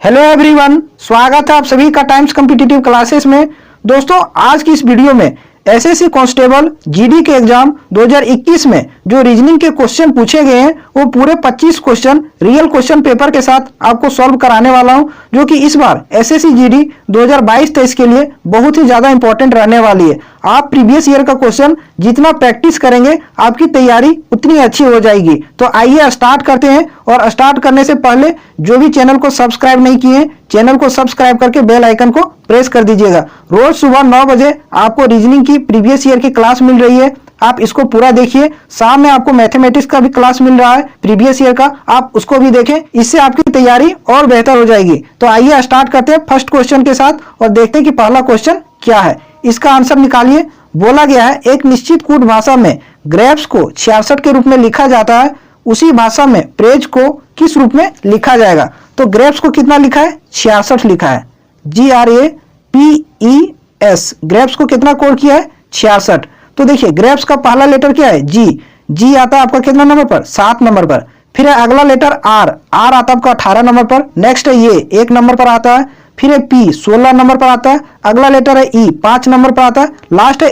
Hello everyone, स्वागत है आप सभी का टाइम्स कॉम्पिटिटिव क्लासेस में। दोस्तों, आज की इस वीडियो में एसएससी कांस्टेबल जीडी के एग्जाम 2021 में जो रीजनिंग के क्वेश्चन पूछे गए हैं वो पूरे 25 क्वेश्चन रियल क्वेश्चन पेपर के साथ आपको सॉल्व कराने वाला हूं, जो कि इस बार एसएससी जीडी 2022-23 के लिए बहुत ही ज्यादा इंपॉर्टेंट रहने वाली है। आप प्रीवियस ईयर का क्वेश्चन जितना प्रैक्टिस करेंगे आपकी तैयारी उतनी अच्छी हो जाएगी। तो आइए स्टार्ट करते हैं, और स्टार्ट करने से पहले जो भी चैनल को सब्सक्राइब नहीं किए चैनल को सब्सक्राइब करके बेल आइकन को प्रेस कर दीजिएगा। रोज सुबह 9 बजे आपको रीजनिंग की प्रीवियस ईयर की क्लास मिल रही है, आप इसको पूरा देखिए। शाम में आपको मैथमेटिक्स का भी क्लास मिल रहा है प्रीवियस ईयर का, आप उसको भी देखें, इससे आपकी तैयारी और बेहतर हो जाएगी। तो आइए स्टार्ट करते हैं फर्स्ट क्वेश्चन के साथ और देखते हैं कि पहला क्वेश्चन क्या है। इसका आंसर निकालिए। बोला गया है एक निश्चित कूट भाषा में ग्रेप्स को 66 के रूप में लिखा जाता है, उसी भाषा में प्रेज को किस रूप में लिखा जाएगा। तो ग्रेप्स को कितना लिखा है? 66 लिखा है, GRAPES। ग्रेप्स को कितना कोड किया है? 66। तो देखिए ग्रेप्स का पहला लेटर क्या है? जी आता है आपका कितना नंबर पर? 7 नंबर पर। फिर है अगला लेटर आर आता है आपका 18 नंबर पर। नेक्स्ट है ये 1 नंबर पर आता है। फिर है पी 16 नंबर पर आता है। अगला लेटर है ई 5 नंबर पर आता है। लास्ट है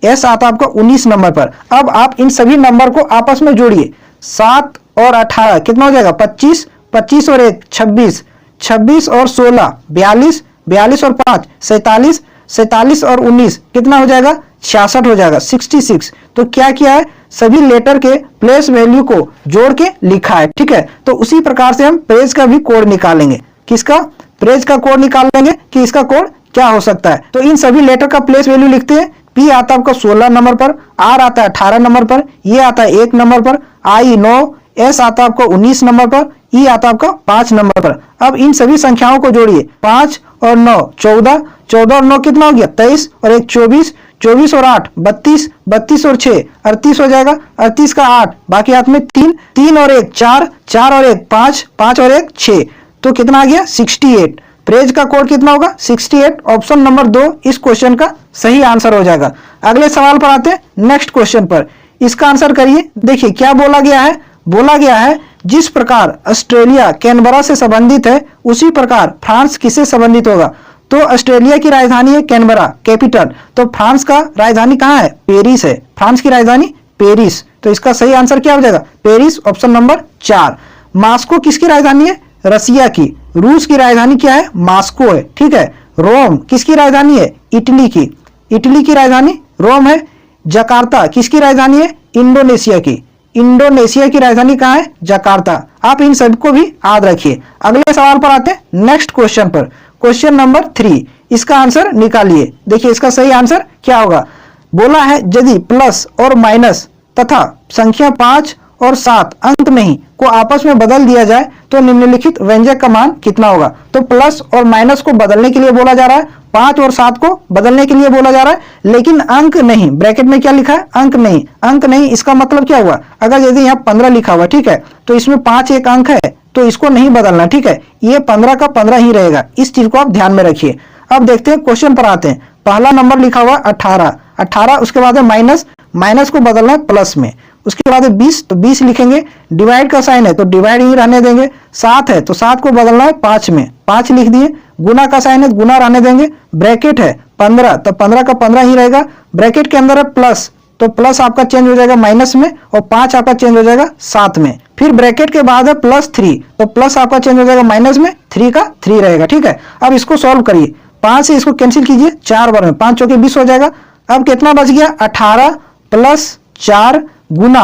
एस आता है आपका 19 नंबर पर। अब आप इन सभी नंबर को आपस में जोड़िए। 7 और 18 कितना हो जाएगा? 25, 25 और 1 26, 26 और 16 42, 42 और 5 47, 47 और 19 कितना हो जाएगा? 66 हो जाएगा, 66। तो क्या किया है? सभी लेटर के प्लेस वैल्यू को जोड़ के लिखा है। ठीक है, तो उसी प्रकार से हम प्रेज का भी कोड निकालेंगे। किसका? प्रेज का कोड निकालेंगे कि इसका कोड क्या हो सकता है। तो इन सभी लेटर का प्लेस वैल्यू लिखते हैं। पी आता है आपका 16 नंबर पर, आर आता है 18 नंबर पर, ये आता है 1 नंबर पर, आई 9, एस आता है आपका 19 नंबर पर, ई आता है आपका 5 नंबर पर। अब इन सभी संख्याओं को जोड़िए। 5 और 9 14, 14 और 9 कितना हो गया? 23 और 1 24, 24 और 8 32, 32 और 6 38 हो जाएगा, 38 का 8, बाकी हाथ में 3, 3 और 1 4, 4 और 1 5, 5 और 1 6। तो कितना आ गया? 68। प्रेज का कोड कितना होगा? 68। ऑप्शन नंबर 2 इस क्वेश्चन का सही आंसर हो जाएगा। अगले सवाल पर आते हैं, नेक्स्ट क्वेश्चन पर। इसका आंसर करिए। देखिए क्या बोला गया है। बोला गया है जिस प्रकार ऑस्ट्रेलिया कैनबरा से संबंधित है उसी प्रकार फ्रांस किससे संबंधित होगा। तो ऑस्ट्रेलिया की राजधानी है कैनबरा, कैपिटल। तो फ्रांस का राजधानी कहाँ है? पेरिस है। फ्रांस की राजधानी पेरिस। तो इसका सही आंसर क्या हो जाएगा? Paris, option number 4। मास्को किसकी राजधानी है? रसिया की। रूस की राजधानी क्या है? मास्को है। ठीक है। रोम किसकी राजधानी है? इटली की। इटली की राजधानी रोम है। जकार्ता किसकी राजधानी है? इंडोनेशिया की। इंडोनेशिया की राजधानी कहाँ है? जकार्ता। आप इन सबको भी याद रखिए। अगले सवाल पर आते हैं, नेक्स्ट क्वेश्चन पर। क्वेश्चन नंबर 3, इसका आंसर निकालिए। देखिए इसका सही आंसर क्या होगा। बोला है यदि प्लस और माइनस तथा संख्या 5 और 7 अंक नहीं को आपस में बदल दिया जाए तो निम्नलिखित व्यंजक का मान कितना होगा। तो प्लस और माइनस को बदलने के लिए बोला जा रहा है, 5 और 7 को बदलने के लिए बोला जा रहा है, लेकिन अंक नहीं। ब्रैकेट में क्या लिखा है? अंक नहीं। अंक नहीं इसका मतलब क्या हुआ? अगर यदि यहाँ 15 लिखा हुआ, ठीक है, तो इसमें 5 एक अंक है तो इसको नहीं बदलना। ठीक है, ये 15 का 15 ही रहेगा। इस चीज को आप ध्यान में रखिए। अब देखते हैं क्वेश्चन पर आते हैं। पहला नंबर लिखा हुआ 18, उसके बाद है माइनस, माइनस को बदलना है प्लस में। उसके बाद है 20, तो 20 लिखेंगे। डिवाइड का साइन है तो डिवाइड ही रहने देंगे। 7 है तो 7 को बदलना है 5 में, 5 लिख दिए। गुना का साइन है गुना रहने देंगे। ब्रैकेट है 15, तो 15 का 15 ही रहेगा। ब्रैकेट के अंदर है प्लस, तो प्लस आपका चेंज हो जाएगा माइनस में, और 5 आपका चेंज हो जाएगा 7 में। फिर ब्रैकेट के बाद है +3, तो प्लस आपका चेंज हो जाएगा माइनस में, 3 का 3 रहेगा। ठीक है, अब इसको सॉल्व करिए। 5 से इसको कैंसिल कीजिए 4 बार में, 5 चौके 20 हो जाएगा। अब कितना बच गया? 18 + 4 गुना,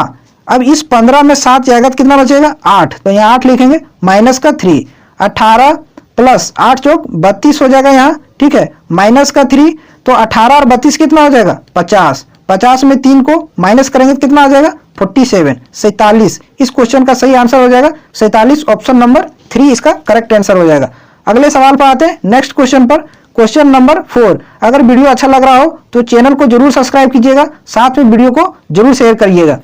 अब इस 15 में 7 जाएगा तो कितना बचेगा? 8, तो यहाँ 8 लिखेंगे। माइनस का 3, 18 + 8 चौक 32 हो जाएगा यहाँ। ठीक है, माइनस का 3, तो 18 और 32 कितना हो जाएगा? 50। 50 में 3 को माइनस करेंगे तो कितना आ जाएगा? 47, 47। इस क्वेश्चन का सही आंसर हो जाएगा 47, ऑप्शन नंबर 3 इसका करेक्ट आंसर हो जाएगा। अगले सवाल पर आते हैं, नेक्स्ट क्वेश्चन पर। Question number 4। अगर वीडियो अच्छा लग रहा हो तो चैनल को जरूर सब्सक्राइब कीजिएगा, साथ में वीडियो को जरूर शेयर करिएगा।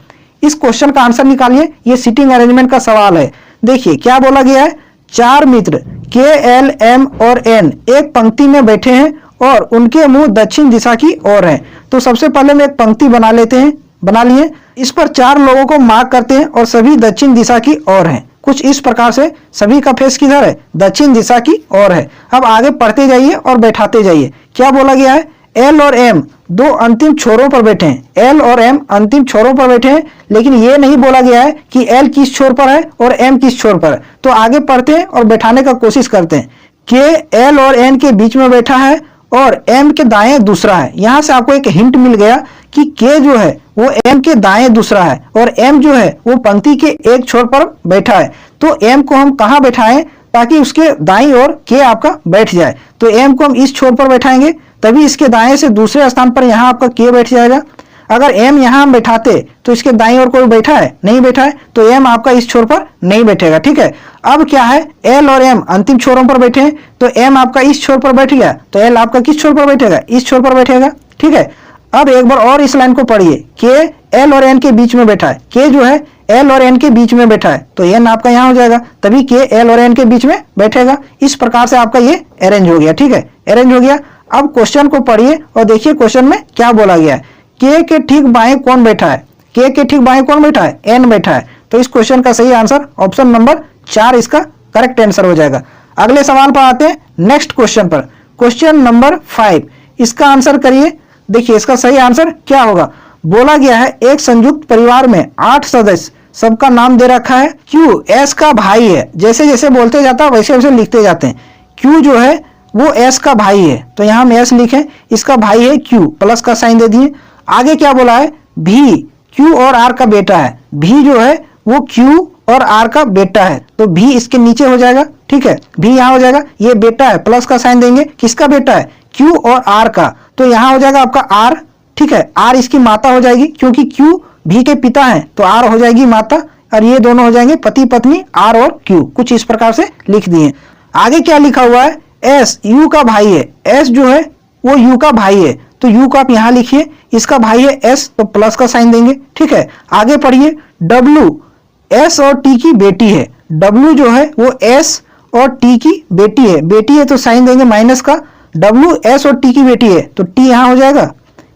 इस क्वेश्चन का आंसर निकालिए। ये सीटिंग अरेंजमेंट का सवाल है। देखिए क्या बोला गया है। 4 मित्र के, एल, एम और एन एक पंक्ति में बैठे हैं और उनके मुंह दक्षिण दिशा की ओर है। तो सबसे पहले हम एक पंक्ति बना लेते हैं। बना लिए। इस पर 4 लोगों को मार्क करते हैं और सभी दक्षिण दिशा की ओर हैं। कुछ इस प्रकार से सभी का फेस किधर है, दक्षिण दिशा की ओर है। अब आगे पढ़ते जाइए और बैठाते जाइए। क्या बोला गया है, एल और एम दो अंतिम छोरों पर बैठे हैं। एल और एम अंतिम छोरों पर बैठे हैं, लेकिन ये नहीं बोला गया है कि एल किस छोर पर है और एम किस छोर पर है। तो आगे पढ़ते हैं और बैठाने का कोशिश करते हैं। के एल और एन के बीच में बैठा है और एम के दाएं दूसरा है। यहां से आपको एक हिंट मिल गया कि के जो है वो एम के दाएं दूसरा है और एम जो है वो पंक्ति के एक छोर पर बैठा है। तो एम को हम कहां बैठाएं ताकि उसके दाईं ओर के आपका बैठ जाए। तो एम को हम इस छोर पर बैठाएंगे, तभी इसके दाएं से दूसरे स्थान पर यहां आपका के बैठ जाएगा। अगर एम यहां हम बैठाते तो इसके दाईं ओर कोई बैठा है, नहीं बैठा है, तो एम आपका इस छोर पर नहीं बैठेगा। ठीक है, अब क्या है, एल और एम अंतिम छोरों पर बैठे हैं, तो एम आपका इस छोर पर बैठ गया, तो एल आपका किस छोर पर बैठेगा, इस छोर पर बैठेगा। ठीक है, अब एक बार और इस लाइन को पढ़िए, के एल और एन के बीच में बैठा है। के जो है एल और एन के बीच में बैठा है, तो एन आपका यहां हो जाएगा, तभी के एल और एन के बीच में बैठेगा। इस प्रकार से आपका ये अरेंज हो गया। ठीक है, अरेंज हो गया। अब क्वेश्चन को पढ़िए और देखिए क्वेश्चन में क्या बोला गया है। के ठीक बाएं कौन बैठा है, के ठीक बाएं कौन बैठा है, एन बैठा है। तो इस क्वेश्चन का सही आंसर ऑप्शन नंबर 4 इसका करेक्ट आंसर हो जाएगा। अगले सवाल पर आते हैं, नेक्स्ट क्वेश्चन पर। क्वेश्चन नंबर 5, इसका आंसर करिए। देखिए इसका सही आंसर क्या होगा। बोला गया है एक संयुक्त परिवार में 8 सदस्य, सबका नाम दे रखा है क्यू, एस का भाई है। जैसे जैसे बोलते जाता है वैसे वैसे लिखते जाते हैं। क्यू जो है वो एस का भाई है, तो यहां हम एस लिखें, इसका भाई है क्यू, प्लस का साइन दे दिए। आगे क्या बोला है, भी क्यू और आर का बेटा है। भी जो है वो क्यू और आर का बेटा है, तो भी इसके नीचे हो जाएगा। ठीक है, भी यहां हो जाएगा, ये बेटा है, प्लस का साइन देंगे, किसका बेटा है, क्यू और आर का, तो यहां हो जाएगा आपका आर। ठीक है, आर इसकी माता हो जाएगी, क्योंकि क्यू भी के पिता है, तो आर हो जाएगी माता, और ये दोनों हो जाएंगे पति पत्नी, आर और क्यू। कुछ इस प्रकार से लिख दिए। आगे क्या लिखा हुआ है, एस यू का भाई है। एस जो है वो यू का भाई है, तो यू को आप यहां लिखिए, इसका भाई है एस, तो प्लस का साइन देंगे। ठीक है, आगे पढ़िए, डब्ल्यू एस और टी की बेटी है। डब्ल्यू जो है वो एस और टी की बेटी है। बेटी है तो साइन देंगे माइनस का। डब्ल्यू एस और टी की बेटी है, तो टी यहां हो जाएगा,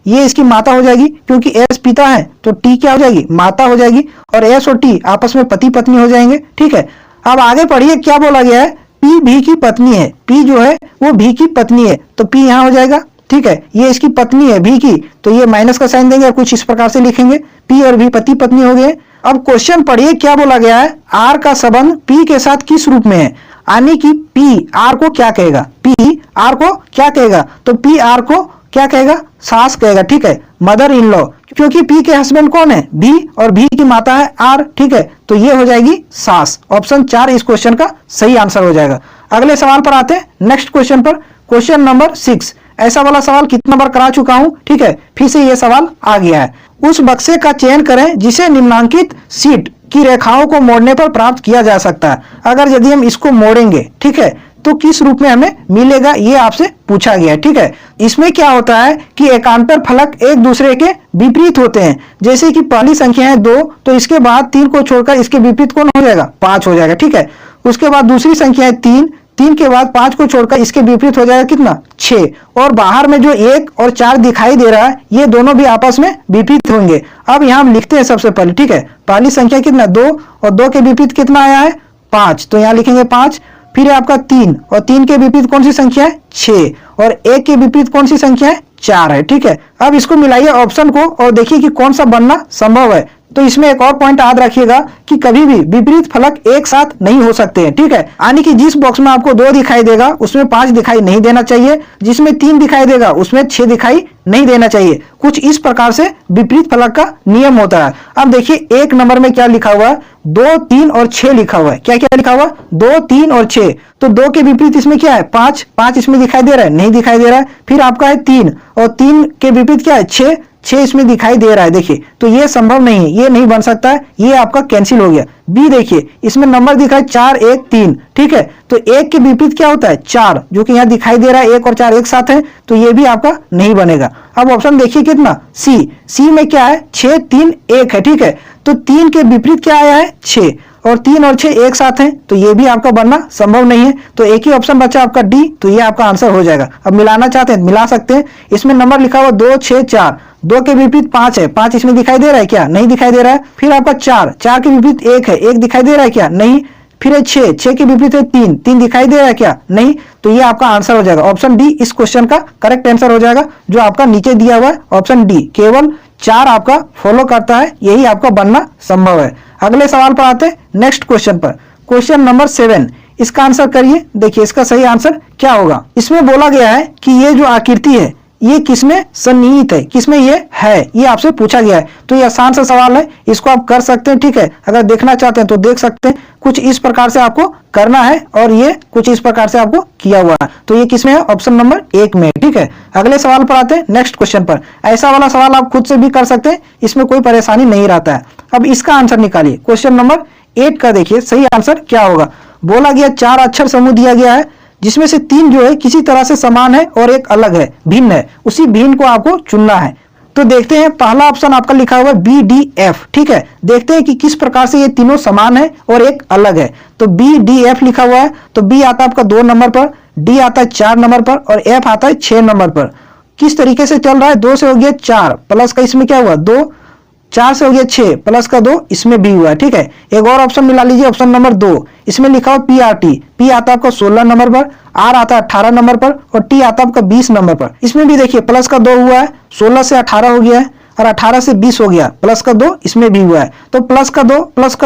ये इसकी माता हो जाएगी, क्योंकि एस पिता है तो टी क्या हो जाएगी, माता हो जाएगी, और एस और टी आपस में पति पत्नी हो जाएंगे। ठीक है, अब आगे पढ़िए क्या बोला गया है, पी भी की पत्नी है। पी जो है वो भी की पत्नी है, तो पी यहां हो जाएगा। ठीक है, ये इसकी पत्नी है भी की, तो ये माइनस का साइन देंगे और कुछ इस प्रकार से लिखेंगे, पी और भी पति पत्नी हो गए। अब क्वेश्चन पढ़िए क्या बोला गया है, आर का संबंध पी के साथ किस रूप में है, यानी कि पी आर को क्या कहेगा, पी आर को क्या कहेगा, तो पी आर को क्या कहेगा, सास कहेगा। ठीक है, मदर इन लॉ, क्योंकि पी के हस्बैंड कौन है, भी, और भी की माता है आर। ठीक है, तो ये हो जाएगी सास। ऑप्शन 4 इस क्वेश्चन का सही आंसर हो जाएगा। अगले सवाल पर आते हैं, नेक्स्ट क्वेश्चन पर। क्वेश्चन नंबर 6, ऐसा वाला सवाल कितना बार करा चुका हूं। ठीक है, फिर से ये सवाल आ गया है। उस बक्से का चयन करें जिसे निम्नांकित शीट की रेखाओं को मोड़ने पर प्राप्त किया जा सकता है। अगर यदि हम इसको मोड़ेंगे, ठीक है, तो किस रूप में हमें मिलेगा, ये आपसे पूछा गया है। ठीक है, इसमें क्या होता है कि एकांतर फलक एक दूसरे के विपरीत होते हैं। जैसे कि पहली संख्या है 2, तो इसके बाद 3 को छोड़कर इसके विपरीत कौन हो जाएगा, 5 हो जाएगा। ठीक है, उसके बाद दूसरी संख्या है 3, 3 के बाद 5 को छोड़कर इसके विपरीत हो जाएगा कितना, 6, और बाहर में जो 1 और 4 दिखाई दे रहा है, ये दोनों भी आपस में विपरीत होंगे। अब यहाँ हम लिखते हैं सबसे पहले। ठीक है, पहली संख्या कितना, 2, और 2 के विपरीत कितना आया है, 5, तो यहाँ लिखेंगे 5। फिर आपका 3, और 3 के विपरीत कौन सी संख्या है, 6, और 1 के विपरीत कौन सी संख्या है, 4 है। ठीक है, अब इसको मिलाइए ऑप्शन को और देखिए कि कौन सा बनना संभव है। तो इसमें एक और पॉइंट याद रखिएगा कि कभी भी विपरीत फलक एक साथ नहीं हो सकते हैं। ठीक है, यानी कि जिस बॉक्स में आपको 2 दिखाई देगा उसमें 5 दिखाई नहीं देना चाहिए, जिसमें 3 दिखाई देगा उसमें 6 दिखाई नहीं देना चाहिए। कुछ इस प्रकार से विपरीत फलक का नियम होता है। अब देखिए 1 नंबर में क्या लिखा हुआ है, 2, 3 और 6 लिखा हुआ है। क्या क्या लिखा हुआ, 2, 3 और 6, तो 2 के विपरीत इसमें क्या है, 5, 5 इसमें दिखाई दे रहा है, नहीं दिखाई दे रहा है। फिर आपका है 3, और 3 के विपरीत क्या है, 6, 6 इसमें दिखाई दे रहा है। देखिए, तो ये संभव नहीं है, ये नहीं बन सकता है, ये आपका कैंसिल हो गया। बी देखिए, इसमें नंबर दिखा है 4, 1, 3। ठीक है, तो 1 के विपरीत क्या होता है, 4, जो कि यहाँ दिखाई दे रहा है 1 और 4 एक साथ है, तो ये भी आपका नहीं बनेगा। अब ऑप्शन देखिए कितना, सी, सी में क्या है, 6, 3, 1 है। ठीक है, तो 3 के विपरीत क्या आया है, 6, और 3 और 6 एक साथ हैं, तो ये भी आपका बनना संभव नहीं है। तो एक ही ऑप्शन बचा आपका डी, तो ये आपका आंसर हो जाएगा। अब मिलाना चाहते हैं मिला सकते हैं। इसमें नंबर लिखा हुआ 2, 6, 4, 2 के विपरीत 5 है, 5 इसमें दिखाई दे रहा है क्या, नहीं दिखाई दे रहा है। फिर आपका 4, 4 के विपरीत 1 है, 1 दिखाई दे रहा है क्या, नहीं। फिर 6 के विपरीत है 3 दिखाई दे रहा है क्या? नहीं। तो ये आपका आंसर हो जाएगा ऑप्शन डी इस क्वेश्चन का करेक्ट आंसर हो जाएगा, जो आपका नीचे दिया हुआ है ऑप्शन डी। केवल 4 आपका फॉलो करता है, यही आपका बनना संभव है। अगले सवाल पर आते हैं नेक्स्ट क्वेश्चन पर। क्वेश्चन नंबर 7, इसका आंसर करिए। देखिए इसका सही आंसर क्या होगा। इसमें बोला गया है कि ये जो आकृति है ये किसमें सन्निहित है, किसमें ये है, ये आपसे पूछा गया है। तो ये आसान सा सवाल है, इसको आप कर सकते हैं। ठीक है, अगर देखना चाहते हैं तो देख सकते हैं। कुछ इस प्रकार से आपको करना है और ये कुछ इस प्रकार से आपको किया हुआ है। तो ये किसमें है? ऑप्शन नंबर 1 में। ठीक है, अगले सवाल पर आते हैं नेक्स्ट क्वेश्चन पर। ऐसा वाला सवाल आप खुद से भी कर सकते हैं, इसमें कोई परेशानी नहीं रहता है। अब इसका आंसर निकालिए। क्वेश्चन नंबर 8 का देखिए सही आंसर क्या होगा। बोला गया 4 अक्षर समूह दिया गया है, जिसमें से 3 जो है किसी तरह से समान है और एक अलग है, भिन्न है। उसी भिन्न को आपको चुनना है। तो देखते हैं, पहला ऑप्शन आपका लिखा हुआ है BDF। ठीक है, देखते हैं कि किस प्रकार से ये तीनों समान है और एक अलग है। तो BDF लिखा हुआ है, तो B आता है आपका 2 नंबर पर, D आता है 4 नंबर पर और F आता है 6 नंबर पर। किस तरीके से चल रहा है? 2 से हो गया 4 प्लस का इसमें क्या हुआ 2, 4 से हो गया 6 प्लस का 2 इसमें भी हुआ है। ठीक है, एक और ऑप्शन मिला लीजिए, ऑप्शन नंबर 2। इसमें लिखा हुआ PRT। P आता है आपका 16 नंबर पर, R आता है 18 नंबर पर और T आता है आपका 20 नंबर पर। इसमें भी देखिए प्लस का 2 हुआ है, 16 से 18 हो गया है और 18 से 20 हो गया, प्लस का 2 इसमें भी हुआ है। तो प्लस का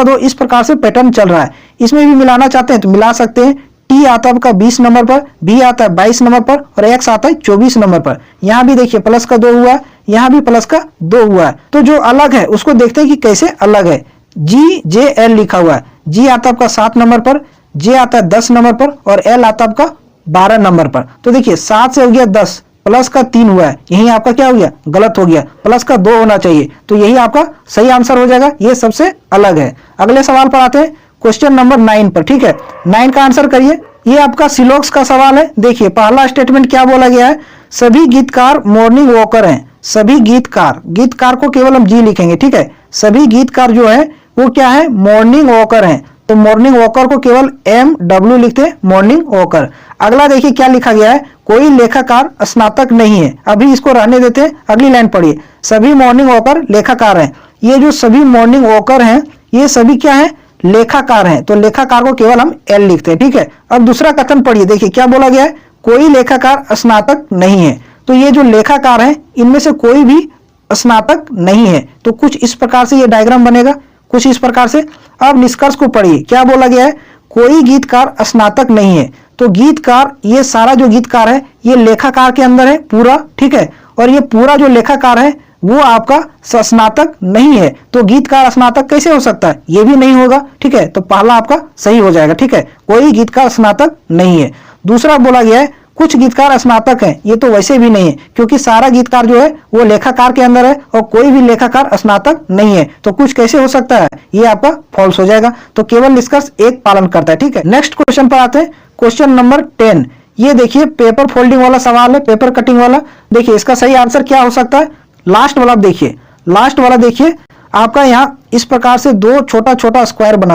2 इस प्रकार से पैटर्न चल रहा है। इसमें भी मिलाना चाहते हैं तो मिला सकते हैं। T आता है आपका 20 नंबर पर, B आता है 22 नंबर पर और X आता है 24 नंबर पर। यहाँ भी देखिए प्लस का 2 हुआ है, यहाँ भी प्लस का 2 हुआ है। तो जो अलग है उसको देखते हैं कि कैसे अलग है। GJL लिखा हुआ है। G आता है आपका 7 नंबर पर, J आता है 10 नंबर पर और L आता है आपका 12 नंबर पर। तो देखिए 7 से हो गया 10 प्लस का 3 हुआ है, यही आपका क्या हो गया? गलत हो गया, प्लस का 2 होना चाहिए। तो यही आपका सही आंसर हो जाएगा, ये सबसे अलग है। अगले सवाल पर आते हैं क्वेश्चन नंबर 9 पर। ठीक है, 9 का आंसर करिए। ये आपका सिलोक्स का सवाल है। देखिए पहला स्टेटमेंट क्या बोला गया है? सभी गीतकार मॉर्निंग वॉकर हैं। सभी गीतकार को केवल हम जी लिखेंगे। ठीक है, सभी गीतकार जो है वो क्या है? मॉर्निंग वॉकर हैं। तो मॉर्निंग वॉकर को केवल MW लिखते हैं, मॉर्निंग वॉकर। अगला देखिए क्या लिखा गया है? कोई लेखाकार स्नातक नहीं है। अभी इसको रहने देते हैं, अगली लाइन पढ़िए। सभी मॉर्निंग वॉकर लेखाकार हैं। ये जो सभी मॉर्निंग वॉकर हैं ये सभी क्या है? लेखाकार हैं। तो लेखाकार को केवल हम L लिखते हैं। ठीक है, अब दूसरा कथन पढ़िए। देखिए क्या बोला गया है? कोई लेखाकार स्नातक नहीं है। तो ये जो लेखाकार हैं इनमें से कोई भी स्नातक नहीं है। तो कुछ इस प्रकार से ये डायग्राम बनेगा, कुछ इस प्रकार से। अब निष्कर्ष को पढ़िए, क्या बोला गया है? कोई गीतकार स्नातक नहीं है। तो गीतकार, ये सारा जो गीतकार है ये लेखाकार के अंदर है पूरा। ठीक है, और ये पूरा जो लेखाकार है वो आपका स्नातक नहीं है। तो गीतकार स्नातक कैसे हो सकता है? ये भी नहीं होगा। ठीक है, तो पहला आपका सही हो जाएगा। ठीक है, कोई गीतकार स्नातक नहीं है। दूसरा बोला गया है कुछ गीतकार स्नातक हैं। ये तो वैसे भी नहीं है, क्योंकि सारा गीतकार जो है वो लेखाकार के अंदर है और कोई भी लेखाकार स्नातक नहीं है। तो कुछ कैसे हो सकता है? ये आपका फॉल्स हो जाएगा। तो केवल निष्कर्ष एक पालन करता है। ठीक है, नेक्स्ट क्वेश्चन पर आते हैं। Question number 10। ये देखिए पेपर फोल्डिंग वाला सवाल है, पेपर कटिंग वाला। देखिए इसका सही आंसर क्या हो सकता है? लास्ट वाला देखिए, लास्ट वाला देखिए। आपका यहाँ इस प्रकार से 2 छोटा छोटा स्क्वायर बना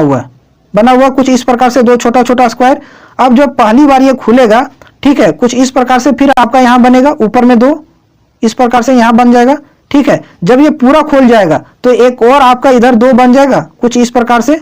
हुआ कुछ इस प्रकार से 2 छोटा छोटा स्क्वायर। अब जब पहली बार ये खुलेगा, ठीक है, कुछ इस प्रकार से, फिर आपका यहाँ बनेगा ऊपर में 2 इस प्रकार से यहाँ बन जाएगा। ठीक है, जब ये पूरा खोल जाएगा तो एक और आपका इधर 2 बन जाएगा कुछ इस प्रकार से,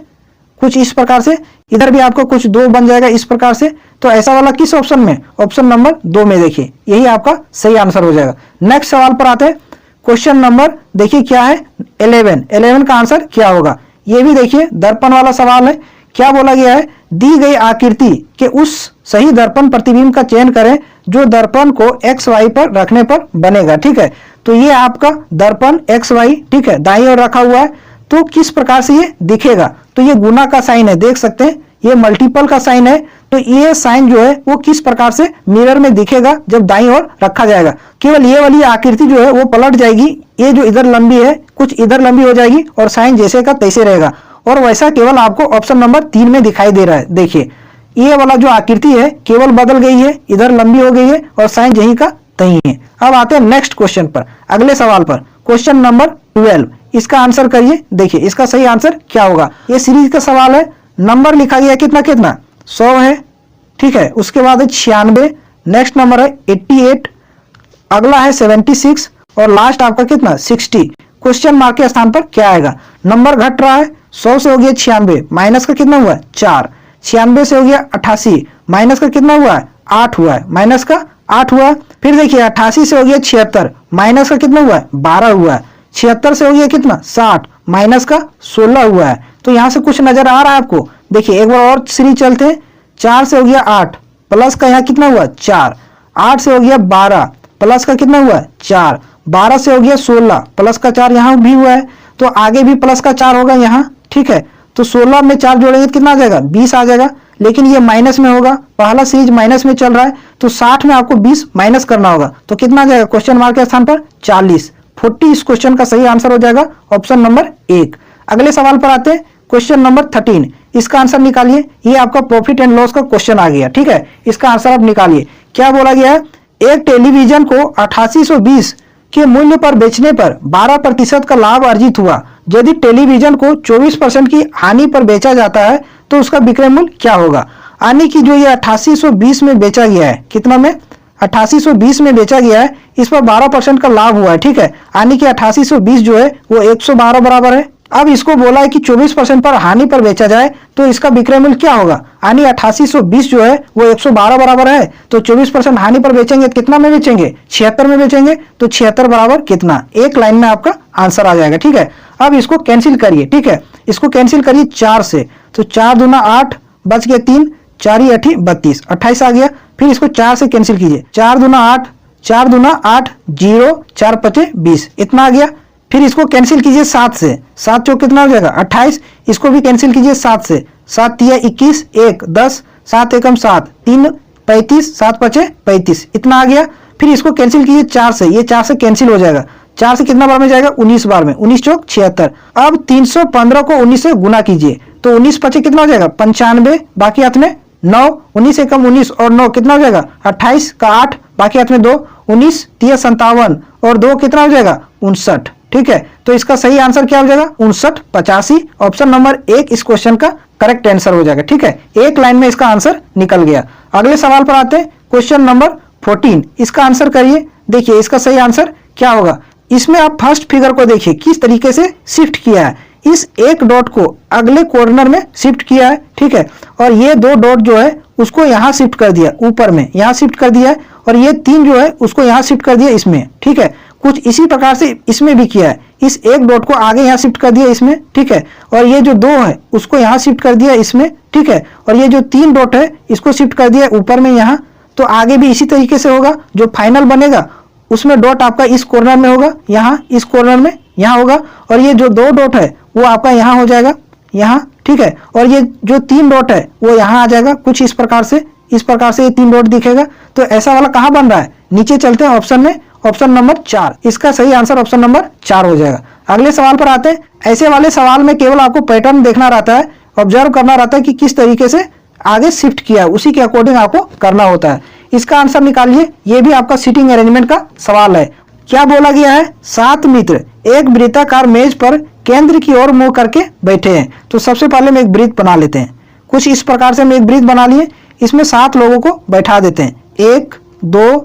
कुछ इस प्रकार से। इधर भी आपको कुछ 2 बन जाएगा इस प्रकार से। तो ऐसा वाला किस ऑप्शन में? ऑप्शन नंबर 2 में। देखिए यही आपका सही आंसर हो जाएगा। नेक्स्ट सवाल पर आते हैं। क्वेश्चन नंबर देखिए क्या है? 11 का आंसर क्या होगा? ये भी देखिए दर्पण वाला सवाल है। क्या बोला गया है? दी गई आकृति के उस सही दर्पण प्रतिबिंब का चयन करें जो दर्पण को XY पर रखने पर बनेगा। ठीक है, तो ये आपका दर्पण XY, ठीक है, दाईं ओर रखा हुआ है। तो किस प्रकार से ये दिखेगा? तो ये गुना का साइन है, देख सकते हैं, ये मल्टीपल का साइन है। तो ये साइन जो है वो किस प्रकार से मिरर में दिखेगा जब दाईं ओर रखा जाएगा? केवल ये वाली आकृति जो है वो पलट जाएगी। ये जो इधर लंबी है कुछ इधर लंबी हो जाएगी और साइन जैसे का तैसे रहेगा। और वैसा केवल आपको ऑप्शन नंबर 3 में दिखाई दे रहा है। देखिए ये वाला जो आकृति है केवल बदल गई है, इधर लंबी हो गई है और साइन यही का तही है। अब आते हैं नेक्स्ट क्वेश्चन पर, अगले सवाल पर। क्वेश्चन नंबर 12, इसका आंसर करिए। देखिए इसका सही आंसर क्या होगा? ये सीरीज का सवाल है। नंबर लिखा गया कितना कितना? 100 है। ठीक है, उसके बाद है 96, नेक्स्ट नंबर है 88, अगला है 76 और लास्ट आपका कितना? 60। क्वेश्चन मार्क के स्थान पर क्या आएगा? नंबर घट रहा है, 100 से हो गया 96, माइनस का कितना हुआ? 4। 96 से हो गया 88, माइनस का कितना हुआ है 8 हुआ है, माइनस का 8 हुआ है। फिर देखिए 88 से हो गया 76, माइनस का कितना हुआ है 12 हुआ है। 76 से हो गया कितना 60, माइनस का 16 हुआ है। तो यहां से कुछ नजर आ रहा है आपको? देखिए एक बार और सीरीज चलते हैं। 4 से हो गया 8, प्लस का यहाँ कितना हुआ 4, 8 से हो गया 12, प्लस का कितना हुआ 4, 12 से हो गया 16, प्लस का 4 यहाँ भी हुआ है, तो आगे भी प्लस का 4 होगा यहाँ, ठीक है। तो 16 में 4 जोड़ेंगे तो कितना आ जाएगा 20 आ जाएगा, लेकिन ये माइनस में होगा, पहला सीरीज माइनस में चल रहा है, तो 60 में आपको 20 माइनस करना होगा, तो कितना आ जाएगा क्वेश्चन मार्क के स्थान पर 40, 40 इस क्वेश्चन का सही आंसर हो जाएगा ऑप्शन नंबर 1। अगले सवाल पर आते हैं, क्वेश्चन नंबर 13, इसका आंसर निकालिए। ये आपका प्रॉफिट एंड लॉस का क्वेश्चन आ गया, ठीक है। इसका आंसर आप निकालिए। क्या बोला गया है? एक टेलीविजन को 8820 के मूल्य पर बेचने पर 12% का लाभ अर्जित हुआ। यदि टेलीविजन को 24% की हानि पर बेचा जाता है तो उसका विक्रय मूल्य क्या होगा? यानी कि जो ये 8820 में बेचा गया है, कितना में 8820 में बेचा गया है, इस पर 12% का लाभ हुआ है, ठीक है। यानी कि 8820 जो है वो 112 बराबर है। अब इसको बोला है कि 24% पर हानि पर बेचा जाए तो इसका विक्रय मूल्य क्या होगा? यानी 8820 जो है वो 112 बराबर है, तो 24% हानि पर बेचेंगे तो कितना में बेचेंगे 76 में बेचेंगे, तो 76 बराबर कितना, एक लाइन में आपका आंसर आ जाएगा, ठीक है। अब इसको कैंसिल करिए, ठीक है। इसको कैंसिल करिए 4 से, तो 4 दूना 8, बच गया 3, 4 8 32, 28 आ गया। फिर इसको 4 से कैंसिल कीजिए, 4 दूना 8, 4 दूना 8, 0, 4 5 20, इतना आ गया। फिर इसको कैंसिल कीजिए 7 से, 7 चौक कितना हो जाएगा 28, इसको भी कैंसिल कीजिए 7 से, 7 तिया 21, 1 10, 7 एकम 7, 3 35, 7 5 35, इतना आ गया। फिर इसको कैंसिल कीजिए 4 से, ये 4 से कैंसिल हो जाएगा, 4 से कितना बार में जाएगा 19 बार में, 19 चौक 76। अब 315 को 19 से गुना कीजिए, तो 19 5 कितना हो जाएगा 95, बाकी हाथ में 9, 19 एकम 19 और 9 कितना हो जाएगा 28 का 8, बाकी हाथ में 2, 19 तिया 57 और 2 कितना हो जाएगा 59, ठीक है। तो इसका सही आंसर क्या हो जाएगा 59 85, ऑप्शन नंबर 1 इस क्वेश्चन का करेक्ट आंसर हो जाएगा, ठीक है। एक लाइन में इसका आंसर निकल गया। अगले सवाल पर आते हैं, क्वेश्चन नंबर 14, इसका आंसर करिए। देखिए इसका सही आंसर क्या होगा? इसमें आप फर्स्ट फिगर को देखिए किस तरीके से शिफ्ट किया है, इस एक डॉट को अगले कॉर्नर में शिफ्ट किया है, ठीक है। और ये 2 डॉट जो है उसको यहाँ शिफ्ट कर दिया, ऊपर में यहाँ शिफ्ट कर दिया है, और ये 3 जो है उसको यहाँ शिफ्ट कर दिया इसमें, ठीक है। कुछ इसी प्रकार से इसमें भी किया है, इस एक डॉट को आगे यहाँ शिफ्ट कर दिया इसमें, ठीक है। और ये जो 2 है उसको यहाँ शिफ्ट कर दिया इसमें, ठीक है। और ये जो 3 डॉट है इसको शिफ्ट कर दिया ऊपर में यहाँ, तो आगे भी इसी तरीके से होगा। जो फाइनल बनेगा उसमें डॉट आपका इस कॉर्नर में होगा, यहाँ इस कॉर्नर में यहाँ होगा, और ये जो 2 डॉट है वो आपका यहाँ हो जाएगा, यहाँ, ठीक है। और ये जो 3 डॉट है वो यहाँ आ जाएगा, कुछ इस प्रकार से ये 3 डॉट दिखेगा। तो ऐसा वाला कहाँ बन रहा है? नीचे चलते हैं ऑप्शन में, ऑप्शन नंबर 4, इसका सही आंसर ऑप्शन नंबर 4 हो जाएगा। अगले सवाल पर आते हैं। ऐसे वाले सवाल में केवल आपको पैटर्न देखना रहता है, ऑब्जर्व करना रहता है कि किस तरीके से आगे शिफ्ट किया है, उसी के अकॉर्डिंग आपको करना होता है। इसका आंसर निकालिए। ये भी आपका सीटिंग अरेंजमेंट का सवाल है। क्या बोला गया है? 7 मित्र एक वृत्ताकार मेज पर केंद्र की ओर मुंह करके बैठे हैं। तो सबसे पहले हम एक वृत्त बना लेते हैं। कुछ इस प्रकार से हम एक वृत्त बना लिए, इसमें 7 लोगों को बैठा देते हैं। 1 2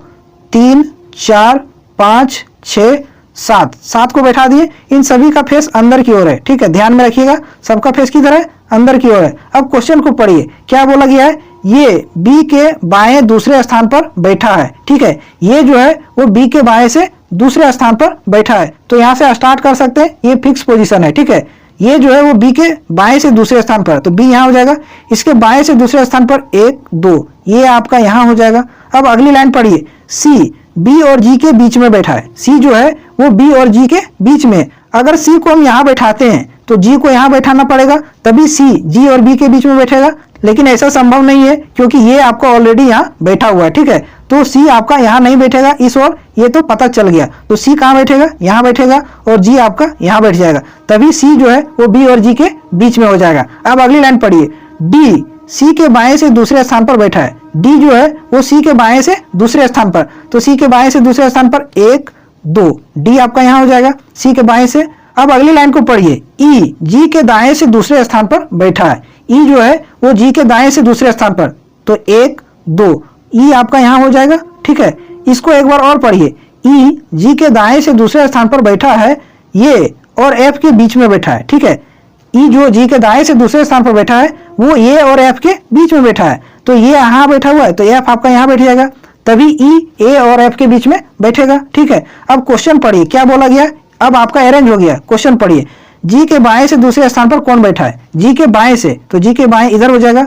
3 4 5 6 7 को बैठा दिए। इन सभी का फेस अंदर की ओर है, ठीक है। ध्यान में रखिएगा, सबका फेस किधर है? अंदर की ओर है। अब क्वेश्चन को पढ़िए, क्या बोला गया है? ये बी के बाएं दूसरे स्थान पर बैठा है, ठीक है। ये जो है वो बी के बाएं से दूसरे स्थान पर बैठा है। तो यहाँ से स्टार्ट कर सकते हैं, ये फिक्स पोजीशन है, ठीक है। ये जो है वो बी के बाएं से दूसरे स्थान पर है, तो बी यहाँ हो जाएगा। इसके बाएं से दूसरे स्थान पर 1 2, ये आपका यहाँ हो जाएगा। अब अगली लाइन पढ़िए, सी बी और जी के बीच में बैठा है। सी जो है वो बी और जी के बीच में। अगर सी को हम यहाँ बैठाते हैं तो जी को यहाँ बैठाना पड़ेगा, तभी सी जी और बी के बीच में बैठेगा। लेकिन ऐसा संभव नहीं है, क्योंकि ये आपका ऑलरेडी यहाँ बैठा हुआ है, ठीक है। तो सी आपका यहाँ नहीं बैठेगा इस ओर, ये तो पता चल गया। तो सी कहाँ बैठेगा? यहाँ बैठेगा, और जी आपका यहाँ बैठ जाएगा, तभी सी जो है वो बी और जी के बीच में हो जाएगा। अब अगली लाइन पढ़िए, डी सी के बाएं से दूसरे स्थान पर बैठा है। डी जो है वो सी के बाएं से दूसरे स्थान पर, तो सी के बाएं से दूसरे स्थान पर 1 2, डी आपका यहाँ हो जाएगा सी के बाएं से। अब अगली लाइन को पढ़िए, ई जी के दाएं से दूसरे स्थान पर बैठा है। ई जो है वो जी के दाएं से दूसरे स्थान पर, तो 1 2, ई आपका यहाँ हो जाएगा, ठीक है। इसको एक बार और पढ़िए, ई जी के दाएं से दूसरे स्थान पर बैठा है, ये और एफ के बीच में बैठा है, ठीक है। ई जो जी के दाएं से दूसरे स्थान पर बैठा है वो ए और एफ के बीच में बैठा है, तो ये यहाँ बैठा हुआ है तो एफ आपका यहाँ बैठ जाएगा, तभी ई ए और एफ के बीच में बैठेगा। ठीक है, अब क्वेश्चन पढ़िए क्या बोला गया, अब आपका अरेंज हो गया। क्वेश्चन पढ़िए, जी के बाएं से दूसरे स्थान पर कौन बैठा है, जी के बाएं से, तो जी के बाएं इधर हो जाएगा,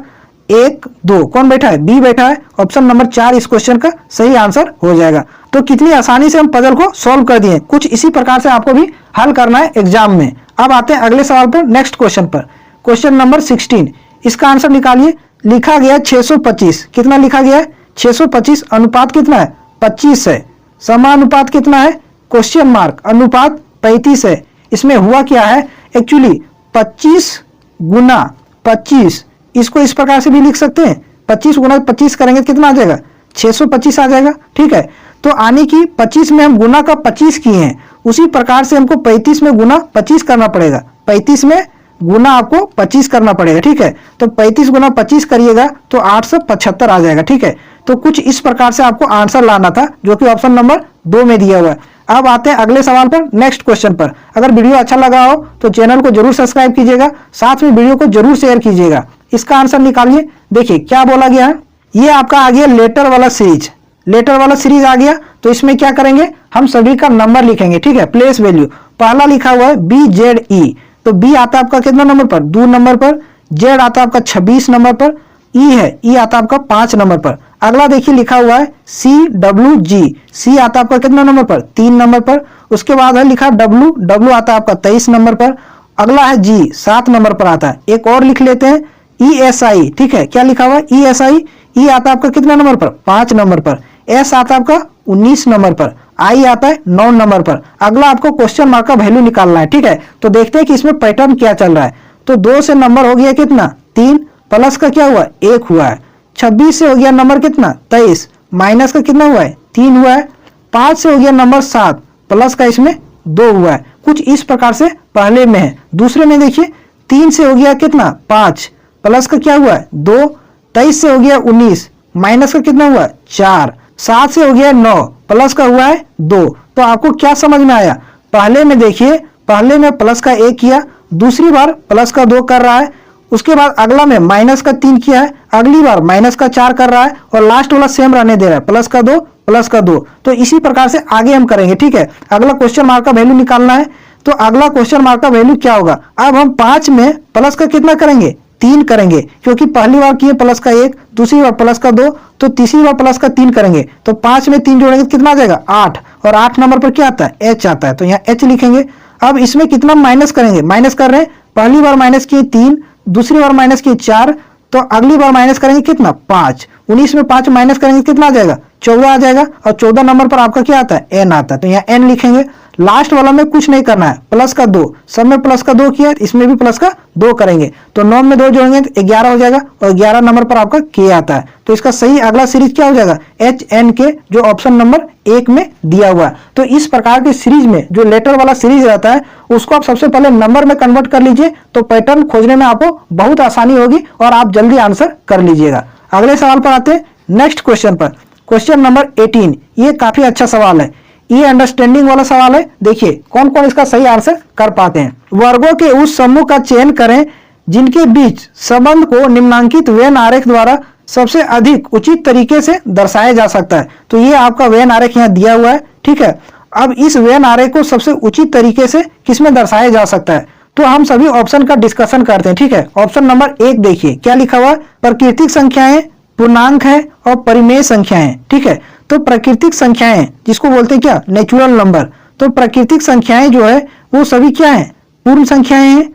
1 2 कौन बैठा है, बी बैठा है। ऑप्शन नंबर 4 इस क्वेश्चन का सही आंसर हो जाएगा। तो कितनी आसानी से हम पजल को सॉल्व कर दिए, कुछ इसी प्रकार से आपको भी हल करना है एग्जाम में। अब आते हैं अगले सवाल पर, नेक्स्ट क्वेश्चन पर। क्वेश्चन नंबर 16, इसका आंसर निकालिए। लिखा गया 625, कितना लिखा गया है 625, अनुपात कितना है 25 है, समानुपात कितना है क्वेश्चन मार्क, अनुपात 35 है। इसमें हुआ क्या है एक्चुअली 25 गुना 25, इसको इस प्रकार से भी लिख सकते हैं, 25 गुना 25 करेंगे कितना आ जाएगा 625 आ जाएगा। ठीक है, तो आने की 25 में हम गुना का 25 किए हैं, उसी प्रकार से हमको 35 में गुना 25 करना पड़ेगा, 35 में गुना आपको 25 करना पड़ेगा। ठीक है, तो 35 गुना 25 करिएगा तो 875 आ जाएगा। ठीक है, तो कुछ इस प्रकार से आपको आंसर लाना था जो कि ऑप्शन नंबर 2 में दिया हुआ है। अब आते हैं अगले सवाल पर, नेक्स्ट क्वेश्चन पर। अगर वीडियो अच्छा लगा हो तो चैनल को जरूर सब्सक्राइब कीजिएगा, साथ में वीडियो को जरूर शेयर कीजिएगा। इसका आंसर निकालिए। देखिए क्या बोला गया है, ये आपका आ गया लेटर वाला सीरीज, लेटर वाला सीरीज आ गया। तो इसमें क्या करेंगे, हम सभी का नंबर लिखेंगे। ठीक है, प्लेस वैल्यू पहला लिखा हुआ है BZE, तो बी आता है आपका कितना नंबर पर 2 नंबर पर, जेड आता है आपका 26 नंबर पर, ई है ई आता है आपका 5 नंबर पर। अगला देखिए लिखा हुआ है CWG, सी आता है आपका कितना नंबर पर 3 नंबर पर। उसके बाद है लिखा W, W आता है आपका 23 नंबर पर। अगला है G 7 नंबर पर आता है। एक और लिख लेते हैं ESI। ठीक है, क्या लिखा हुआ है ESI, ई आता है आपका कितना नंबर पर 5 नंबर पर। एस आता है आपका 19 नंबर पर, आई आता है 9 नंबर पर। अगला आपको क्वेश्चन मार्क का वैल्यू निकालना है। ठीक है, तो देखते हैं कि इसमें पैटर्न क्या चल रहा है। तो 2 से नंबर हो गया कितना 3, प्लस का क्या हुआ 1 हुआ है। 26 से हो गया नंबर कितना 23, माइनस का कितना हुआ है 3 हुआ है। 5 से हो गया नंबर 7, प्लस का इसमें 2 हुआ है। कुछ इस प्रकार से पहले में है। दूसरे में देखिए 3 से हो गया कितना 5, प्लस का क्या हुआ है 2। 23 से हो गया 19, माइनस का कितना हुआ 4। 7 से हो गया 9, प्लस का हुआ है 2। तो आपको क्या समझ में आया, पहले में देखिए, पहले में प्लस का 1 किया, दूसरी बार प्लस का 2 कर रहा है, उसके बाद अगला में माइनस का 3 किया है, अगली बार माइनस का 4 कर रहा है, और लास्ट वाला सेम रहने दे रहा है प्लस का 2 प्लस का 2। तो इसी प्रकार से आगे हम करेंगे। ठीक है, अगला क्वेश्चन मार्क का वैल्यू निकालना है। तो अगला क्वेश्चन मार्क का वैल्यू क्या होगा, अब हम 5 में प्लस का कितना करेंगे 3 करेंगे, क्योंकि पहली बार किए प्लस का 1, दूसरी बार प्लस का 2, तो तीसरी बार प्लस का 3 करेंगे। तो 5 में 3 जोड़ेंगे तो कितना आ जाएगा 8, और 8 नंबर पर क्या आता है H आता है, तो यहाँ H लिखेंगे। अब इसमें कितना माइनस करेंगे, माइनस कर रहे हैं, पहली बार माइनस किए 3, दूसरी बार माइनस किए 4, तो अगली बार माइनस करेंगे कितना 5। 19 में 5 माइनस करेंगे कितना आ जाएगा 14 आ जाएगा, और 14 नंबर पर आपका क्या आता है N आता है, तो यहाँ N लिखेंगे। लास्ट वाला में कुछ नहीं करना है, प्लस का 2, सब में प्लस का 2 किया, इसमें भी प्लस का 2 करेंगे, तो 9 में 2 जोड़ेंगे तो 11 हो जाएगा, और 11 नंबर पर आपका K आता है। तो इसका सही अगला सीरीज क्या हो जाएगा HNK, जो ऑप्शन नंबर 1 में दिया हुआ है। तो इस प्रकार की सीरीज में जो लेटर वाला सीरीज रहता है उसको आप सबसे पहले नंबर में कन्वर्ट कर लीजिए, तो पैटर्न खोजने में आपको बहुत आसानी होगी और आप जल्दी आंसर कर लीजिएगा। अगले सवाल पर आते हैं, नेक्स्ट क्वेश्चन पर। क्वेश्चन नंबर 18, ये काफी अच्छा सवाल है, ये अंडरस्टैंडिंग वाला सवाल है। देखिए कौन कौन इसका सही आंसर कर पाते हैं। वर्गों के उस समूह का चयन करें जिनके बीच संबंध को निम्नांकित वेन आरेख द्वारा सबसे अधिक उचित तरीके से दर्शाया जा सकता है। तो ये आपका वेन आरेख यहाँ दिया हुआ है। ठीक है, अब इस वेन आरेख को सबसे उचित तरीके से किसमें दर्शाया जा सकता है, तो हम सभी ऑप्शन का डिस्कशन करते हैं। ठीक है, ऑप्शन नंबर 1 देखिए क्या लिखा हुआ है, प्राकृतिक संख्याएं, पूर्णांक है और परिमेय संख्याएं। ठीक है, तो प्राकृतिक संख्याएं जिसको बोलते हैं क्या नेचुरल नंबर, तो प्राकृतिक संख्याएं जो है वो सभी क्या है पूर्ण संख्याएं हैं।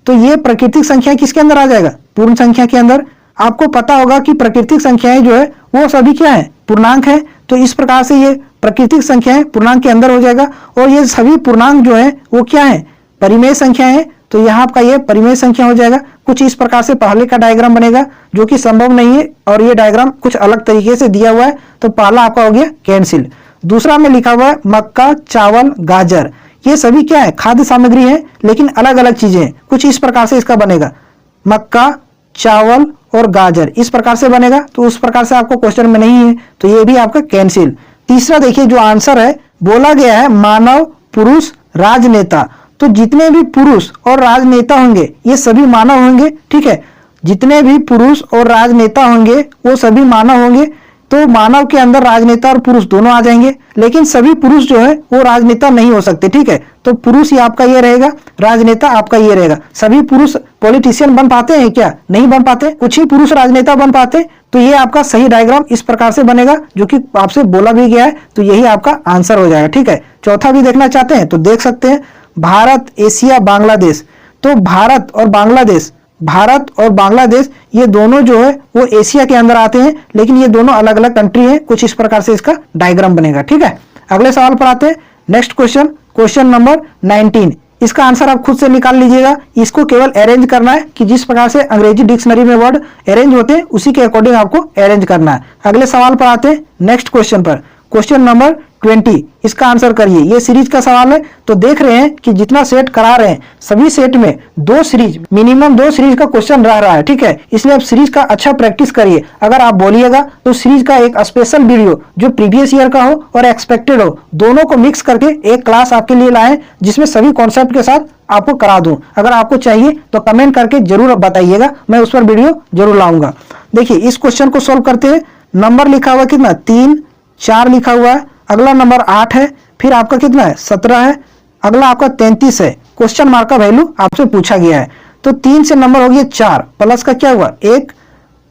तो ये प्राकृतिक संख्या किसके अंदर आ जाएगा पूर्ण संख्या के अंदर। आपको पता होगा कि प्राकृतिक संख्याएं जो है वो सभी क्या है पूर्णांक है, तो इस प्रकार से ये प्राकृतिक संख्याएं पूर्णांक के अंदर हो जाएगा, और ये सभी पूर्णांक जो है वो क्या है परिमेय संख्याएं हैं, तो यहाँ आपका ये परिमेय संख्या हो जाएगा। कुछ इस प्रकार से पहले का डायग्राम बनेगा जो कि संभव नहीं है, और ये डायग्राम कुछ अलग तरीके से दिया हुआ है, तो पहला आपका हो गया कैंसिल। दूसरा में लिखा हुआ है मक्का, चावल, गाजर, ये सभी क्या है खाद्य सामग्री है, लेकिन अलग अलग चीजें हैं। कुछ इस प्रकार से इसका बनेगा मक्का, चावल और गाजर, इस प्रकार से बनेगा, तो उस प्रकार से आपको क्वेश्चन में नहीं है, तो ये भी आपका कैंसिल। तीसरा देखिए जो आंसर है बोला गया है मानव, पुरुष, राजनेता, तो जितने भी पुरुष और राजनेता होंगे ये सभी मानव होंगे, ठीक है। जितने भी पुरुष और राजनेता होंगे वो सभी मानव होंगे, तो मानव के अंदर राजनेता और पुरुष दोनों आ जाएंगे। लेकिन सभी पुरुष जो है वो राजनेता नहीं हो सकते, ठीक है। तो पुरुष ही आपका ये रहेगा, राजनेता आपका ये रहेगा। सभी पुरुष पॉलिटिशियन बन पाते हैं क्या? नहीं बन पाते। कुछ ही पुरुष राजनेता बन पाते। तो ये आपका सही डायग्राम इस प्रकार से बनेगा, जो कि आपसे बोला भी गया है, तो यही आपका आंसर हो जाएगा, ठीक है। चौथा भी देखना चाहते हैं तो देख सकते हैं, भारत, एशिया, बांग्लादेश। तो भारत और बांग्लादेश ये दोनों जो है वो एशिया के अंदर आते हैं, लेकिन ये दोनों अलग अलग कंट्री हैं। कुछ इस प्रकार से इसका डायग्राम बनेगा, ठीक है। अगले सवाल पर आते हैं। Next question, question number 19। इसका आंसर आप खुद से निकाल लीजिएगा। इसको केवल अरेंज करना है कि जिस प्रकार से अंग्रेजी डिक्शनरी में वर्ड अरेंज होते हैं उसी के अकॉर्डिंग आपको अरेंज करना है। अगले सवाल पर आते हैं, नेक्स्ट क्वेश्चन पर। क्वेश्चन नंबर 20, इसका आंसर करिए। ये सीरीज का सवाल है, तो देख रहे हैं कि जितना सेट करा रहे हैं सभी सेट में मिनिमम दो सीरीज का क्वेश्चन रह रहा है, ठीक है। इसलिए आप सीरीज का अच्छा प्रैक्टिस करिए। अगर आप बोलिएगा तो सीरीज का एक स्पेशल वीडियो जो प्रीवियस ईयर का हो और एक्सपेक्टेड हो, दोनों को मिक्स करके एक क्लास आपके लिए लाएं, जिसमें सभी कॉन्सेप्ट के साथ आपको करा दूं। अगर आपको चाहिए तो कमेंट करके जरूर बताइएगा, मैं उस पर वीडियो जरूर लाऊंगा। देखिए इस क्वेश्चन को सोल्व करते हैं। नंबर लिखा हुआ कितना? 3, 4 लिखा हुआ है। अगला नंबर 8 है, फिर आपका कितना है? 17 है। अगला आपका 33 है। क्वेश्चन मार्क का वैल्यू आपसे पूछा गया है। तो 3 से नंबर हो गया 4, प्लस का क्या हुआ? 1।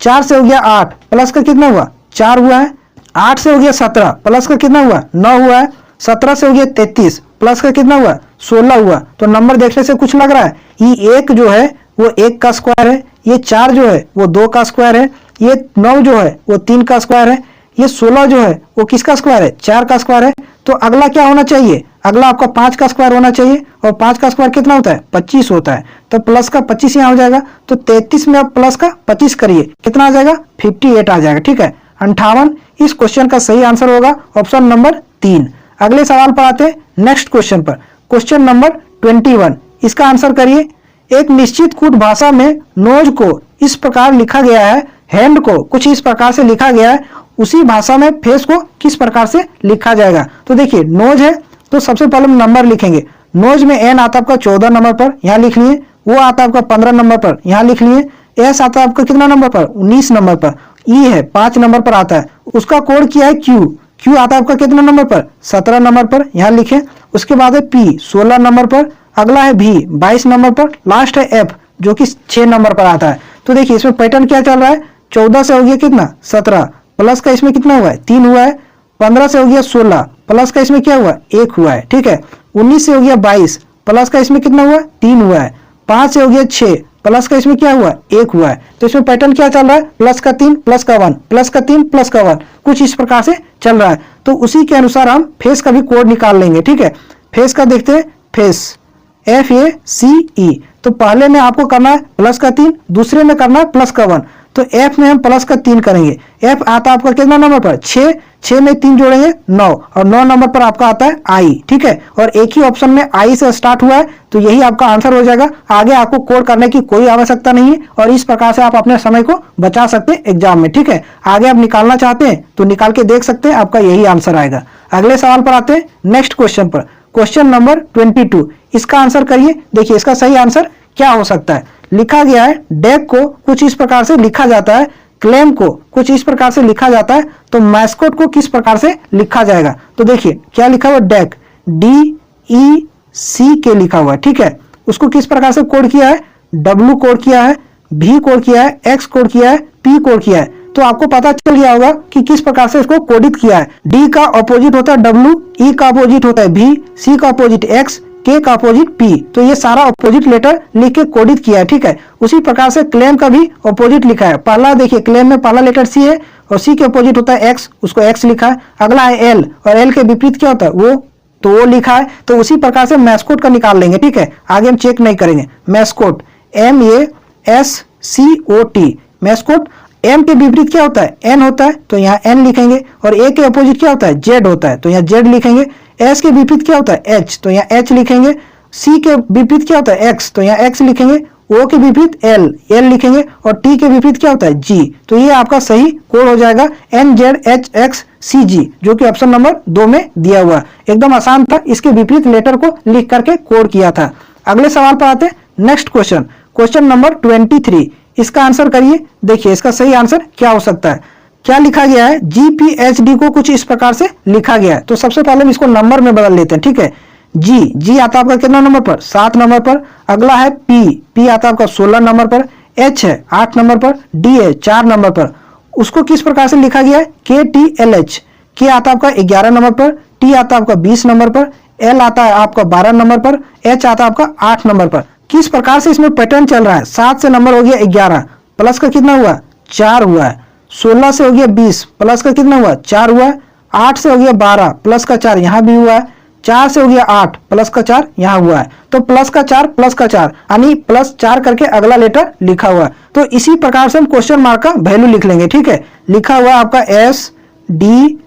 4 से हो गया 8, प्लस का कितना हुआ? 4 हुआ है। 8 से हो गया 17, प्लस का कितना हुआ? 9 हुआ है। 17 से हो गया 33, प्लस का कितना हुआ? 16 हुआ। तो नंबर देखने से कुछ लग रहा है, ये 1 जो है वो 1 का स्क्वायर है, ये 4 जो है वो 2 का स्क्वायर है, ये 9 जो है वो 3 का स्क्वायर है, ये 16 जो है वो किसका स्क्वायर है? 4 का स्क्वायर है। तो अगला क्या होना चाहिए? अगला आपका 5 का स्क्वायर होना चाहिए, और 5 का स्क्वायर कितना होता है? 25 होता है। तो प्लस का 25 यहाँ हो जाएगा। तो 33 में आप प्लस का 25 करिए, कितना आ जाएगा? 58 आ जाएगा, ठीक है। 58 इस क्वेश्चन का सही आंसर होगा, ऑप्शन नंबर 3। अगले सवाल पर आते हैं, नेक्स्ट क्वेश्चन पर। क्वेश्चन नंबर 21, इसका आंसर करिए। एक निश्चित कूट भाषा में नोज को इस प्रकार लिखा गया है, हैंड को कुछ इस प्रकार से लिखा गया है, उसी भाषा में फेस को किस प्रकार से लिखा जाएगा? तो देखिए नोज है, तो सबसे पहले हम नंबर लिखेंगे। नोज में एन आता है आपका 14 नंबर पर, यहाँ लिख लिए। वो आता है आपका 15 नंबर पर, यहाँ लिख लिए। एस आता है आपका कितना नंबर पर? 19 नंबर पर। ई है 5 नंबर पर आता है, उसका कोड क्या है? क्यू। क्यू आता है आपका कितना नंबर पर? 17 नंबर पर, यहाँ लिखे। उसके बाद है पी 16 नंबर पर। अगला है भी 22 नंबर पर। लास्ट है एफ जो कि 6 नंबर पर आता है। तो देखिए इसमें पैटर्न क्या चल रहा है? 14 से हो गया कितना? 17, प्लस का इसमें कितना हुआ है? 3 हुआ है। 15 से हो गया 16, प्लस का इसमें क्या हुआ? 1 हुआ है, ठीक है। 19 से हो गया 22, प्लस का इसमें कितना हुआ? 3 हुआ है। 5 से हो गया 6, प्लस का इसमें क्या हुआ? 1 हुआ है। तो इसमें पैटर्न क्या चल रहा है? प्लस का 3 प्लस का 1, प्लस का 3 प्लस का 1, कुछ इस प्रकार से चल रहा है। तो उसी के अनुसार हम फेस का भी कोड निकाल लेंगे, ठीक है। फेस का देखते हैं, फेस FACE। तो पहले में आपको करना है प्लस का 3, दूसरे में करना है प्लस का 1। तो एफ में हम प्लस का 3 करेंगे। एफ आता है आपका कितना नंबर पर? 6। 6 में 3 जोड़ेंगे 9, और 9 नंबर पर आपका आता है आई, ठीक है। और एक ही ऑप्शन में आई से स्टार्ट हुआ है, तो यही आपका आंसर हो जाएगा। आगे आपको कोड करने की कोई आवश्यकता नहीं है, और इस प्रकार से आप अपने समय को बचा सकते हैं एग्जाम में, ठीक है। आगे आप निकालना चाहते हैं तो निकाल के देख सकते हैं, आपका यही आंसर आएगा। अगले सवाल पर आते हैं, नेक्स्ट क्वेश्चन पर। क्वेश्चन नंबर 22, इसका आंसर करिए। देखिए इसका सही आंसर क्या हो सकता है? लिखा गया है डेक को कुछ इस प्रकार से लिखा जाता है, क्लेम को कुछ इस प्रकार से लिखा जाता है, तो मैस्कोट को किस प्रकार से लिखा जाएगा? तो देखिए क्या लिखा हुआ? डेक, DECK लिखा हुआ है, ठीक है। उसको किस प्रकार से कोड किया है? W कोड किया है, V कोड किया है, X कोड किया है, P कोड किया है। तो आपको पता चल गया होगा कि किस प्रकार से इसको कोडित किया है। D का अपोजिट होता है W, E का अपोजिट होता है V, C का अपोजिट X, K का अपोजिट P। तो ये सारा अपोजिट लेटर लिख के कोडित किया है, ठीक है। उसी प्रकार से क्लेम का भी अपोजिट लिखा है। पहला देखिए क्लेम में पहला लेटर C है, और C के अपोजिट होता है X, उसको X लिखा है। अगला है L, और L के विपरीत क्या होता है? वो, तो वो लिखा है। तो उसी प्रकार से मैस्कोट का निकाल लेंगे, ठीक है। आगे हम चेक नहीं करेंगे। Mascot MASCOT, mascot. M के विपरीत क्या होता है? N होता है, तो यहाँ N लिखेंगे। और A के अपोजिट क्या होता है? Z होता है, तो यहाँ Z लिखेंगे। S के विपरीत क्या होता है? H, तो यहाँ H लिखेंगे। C के विपरीत क्या होता है? X, तो यहाँ X लिखेंगे। O के विपरीत L लिखेंगे। और T के विपरीत क्या होता है? G। तो ये आपका सही कोड हो जाएगा NZHX CG, जो कि ऑप्शन नंबर 2 में दिया हुआ है। एकदम आसान था, इसके विपरीत लेटर को लिख करके कोड किया था। अगले सवाल पर आते हैं। नेक्स्ट क्वेश्चन, क्वेश्चन नंबर 23, इसका आंसर करिए। देखिए इसका सही आंसर क्या हो सकता है। क्या लिखा गया है, GPHD को कुछ इस प्रकार से लिखा गया है। तो सबसे पहले हम इसको नंबर में बदल लेते हैं, ठीक है। जी आता है आपका कितना नंबर पर, 7 नंबर पर। अगला है पी आता है आपका 16 नंबर पर। H है 8 नंबर पर। D है 4 नंबर पर। उसको किस प्रकार से लिखा गया है, KTLH। के आता है आपका 11 नंबर पर। T आता है आपका 20 नंबर पर। L आता है आपका 12 नंबर पर। H आता है आपका 8 नंबर पर। किस प्रकार से इसमें पैटर्न चल रहा है, 7 से नंबर हो गया 11, प्लस का कितना हुआ, 4 हुआ है। 16 से हो गया 20, प्लस का कितना हुआ, 4 हुआ है। 8 से हो गया 12, प्लस का 4 यहाँ भी हुआ है। 4 से हो गया 8, प्लस का 4 यहाँ हुआ है। तो प्लस का 4 प्लस का 4 यानी +4 करके अगला लेटर लिखा हुआ है। तो इसी प्रकार से हम क्वेश्चन मार्क का वैल्यू लिख लेंगे, ठीक है। लिखा हुआ आपका SDFG,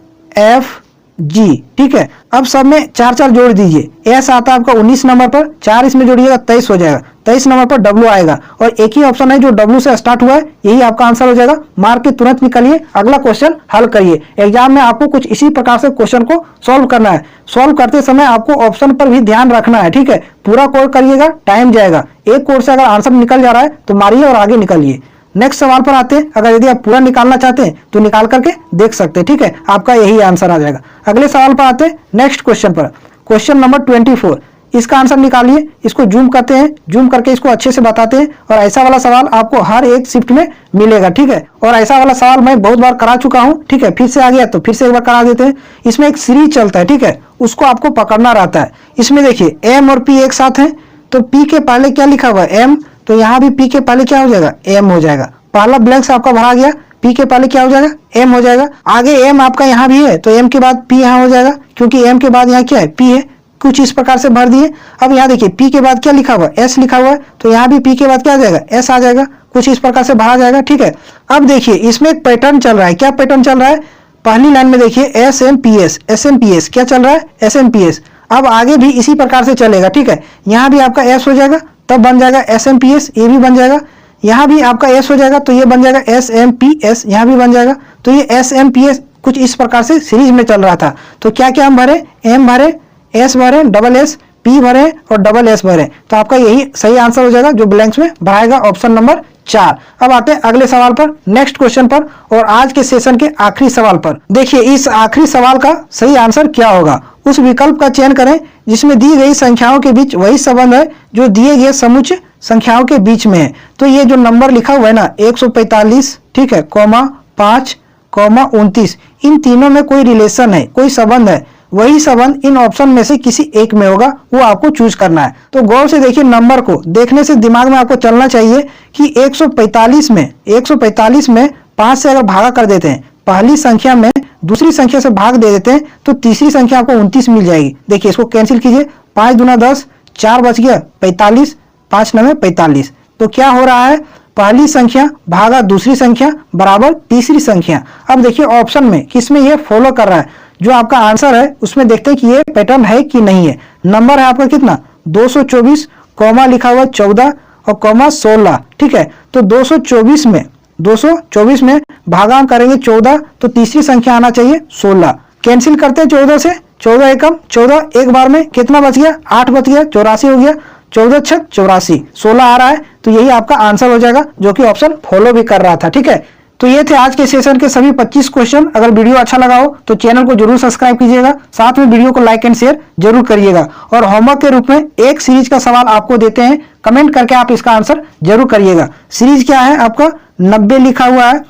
ठीक है। अब सब में 4 जोड़ दीजिए। S आता है आपका 19 नंबर पर, 4 इसमें जोड़िएगा 23 हो जाएगा। 23 नंबर पर W आएगा और एक ही ऑप्शन है जो W से स्टार्ट हुआ है, यही आपका आंसर हो जाएगा। मार्क के तुरंत निकालिए, अगला क्वेश्चन हल करिए। एग्जाम में आपको कुछ इसी प्रकार से क्वेश्चन को सॉल्व करना है। सॉल्व करते समय आपको ऑप्शन पर भी ध्यान रखना है, ठीक है। पूरा कोड करिएगा, टाइम जाएगा। एक कोड से अगर आंसर निकल जा रहा है तो मारिए और आगे निकालिए। नेक्स्ट सवाल पर आते हैं। अगर यदि आप पूरा निकालना चाहते हैं तो निकाल करके देख सकते हैं, ठीक है। आपका यही आंसर आ जाएगा। अगले सवाल पर आते हैं, नेक्स्ट क्वेश्चन पर। क्वेश्चन नंबर 24, इसका आंसर निकालिए। इसको जूम करते हैं, जूम करके इसको अच्छे से बताते हैं। और ऐसा वाला सवाल आपको हर एक शिफ्ट में मिलेगा, ठीक है। और ऐसा वाला सवाल मैं बहुत बार करा चुका हूं, ठीक है। फिर से आ गया तो फिर से एक बार करा देते हैं। इसमें एक सीरीज चलता है, ठीक है, उसको आपको पकड़ना रहता है। इसमें देखिए M और P एक साथ है, तो P के पहले क्या लिखा हुआ है, M, तो यहाँ भी P के पहले क्या हो जाएगा, M हो जाएगा। पहला ब्लैंक से आपका भरा गया, P के पहले क्या हो जाएगा, M हो जाएगा। आगे M आपका यहाँ भी है तो M के बाद P यहाँ हो जाएगा, क्योंकि M के बाद यहाँ क्या है, P है। कुछ इस प्रकार से भर दिए। अब यहाँ देखिए P के बाद क्या लिखा हुआ है, S लिखा हुआ है, तो यहाँ भी P के बाद क्या आ जाएगा, S आ जाएगा। कुछ इस प्रकार से भरा जाएगा, ठीक है। अब देखिए इसमें एक पैटर्न चल रहा है। क्या पैटर्न चल रहा है, पहली लाइन में देखिए SMPS क्या चल रहा है, SMPS। अब आगे भी इसी प्रकार से चलेगा, ठीक है। यहाँ भी आपका S हो जाएगा, तब बन जाएगा SMPS, ये भी बन जाएगा। यहाँ भी आपका S हो जाएगा तो ये बन जाएगा SMPS, यहाँ भी बन जाएगा। तो ये SMPS कुछ इस प्रकार से सीरीज में चल रहा था। तो क्या क्या हम भरे, M भरे, S भरे, डबल S, P भरे और डबल S भरे। तो आपका यही सही आंसर हो जाएगा जो ब्लैंक्स में भराएगा, ऑप्शन नंबर 4। अब आते हैं अगले सवाल पर, नेक्स्ट क्वेश्चन पर और आज के सेशन के आखिरी सवाल पर। देखिए इस आखिरी सवाल का सही आंसर क्या होगा। उस विकल्प का चयन करें जिसमें दी गई संख्याओं के बीच वही संबंध है जो दिए गए समुच्चय संख्याओं के बीच में है। तो ये जो नंबर लिखा हुआ है ना 145, ठीक है, (5, 29, इन तीनों में कोई रिलेशन है, कोई संबंध है। वही संबंध इन ऑप्शन में से किसी एक में होगा, वो आपको चूज करना है। तो गौर से देखिए, नंबर को देखने से दिमाग में आपको चलना चाहिए कि 145 में 5 से अगर भागा कर देते हैं, पहली संख्या में दूसरी संख्या से भाग दे देते हैं तो तीसरी संख्या आपको 29 मिल जाएगी। देखिए इसको कैंसिल कीजिए, 5 दूना 10, 4 बच गया 45, 5 9 45। तो क्या हो रहा है, पहली संख्या भागा दूसरी संख्या बराबर तीसरी संख्या। अब देखिए ऑप्शन में किसमें ये फॉलो कर रहा है। जो आपका आंसर है उसमें देखते हैं कि ये पैटर्न है कि नहीं है। नंबर है आपका कितना, 224, कॉमा लिखा हुआ 14 और कॉमा 16, ठीक है। तो 224 में भागांक करेंगे 14 तो तीसरी संख्या आना चाहिए 16। कैंसिल करते हैं 14 से, 14 एकम 14, एक बार में कितना बच गया, 8 बच गया, 84 हो गया। 14 6 84, 16 आ रहा है। तो यही आपका आंसर हो जाएगा जो कि ऑप्शन फॉलो भी कर रहा था, ठीक है। तो ये थे आज के सेशन के सभी 25 क्वेश्चन। अगर वीडियो अच्छा लगा हो तो चैनल को जरूर सब्सक्राइब कीजिएगा, साथ में वीडियो को लाइक एंड शेयर जरूर करिएगा। और होमवर्क के रूप में एक सीरीज का सवाल आपको देते हैं, कमेंट करके आप इसका आंसर जरूर करिएगा। सीरीज क्या है आपका, 90 लिखा हुआ है,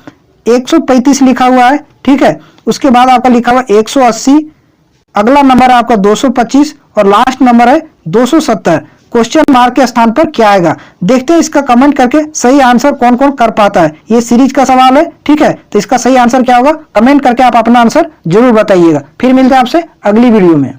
135 लिखा हुआ है, ठीक है। उसके बाद आपका लिखा हुआ 180, अगला नंबर है आपका 225 और लास्ट नंबर है 270। क्वेश्चन मार्क के स्थान पर क्या आएगा, देखते हैं इसका कमेंट करके सही आंसर कौन कौन कर पाता है। ये सीरीज का सवाल है, ठीक है। तो इसका सही आंसर क्या होगा, कमेंट करके आप अपना आंसर जरूर बताइएगा। फिर मिलते हैं आपसे अगली वीडियो में।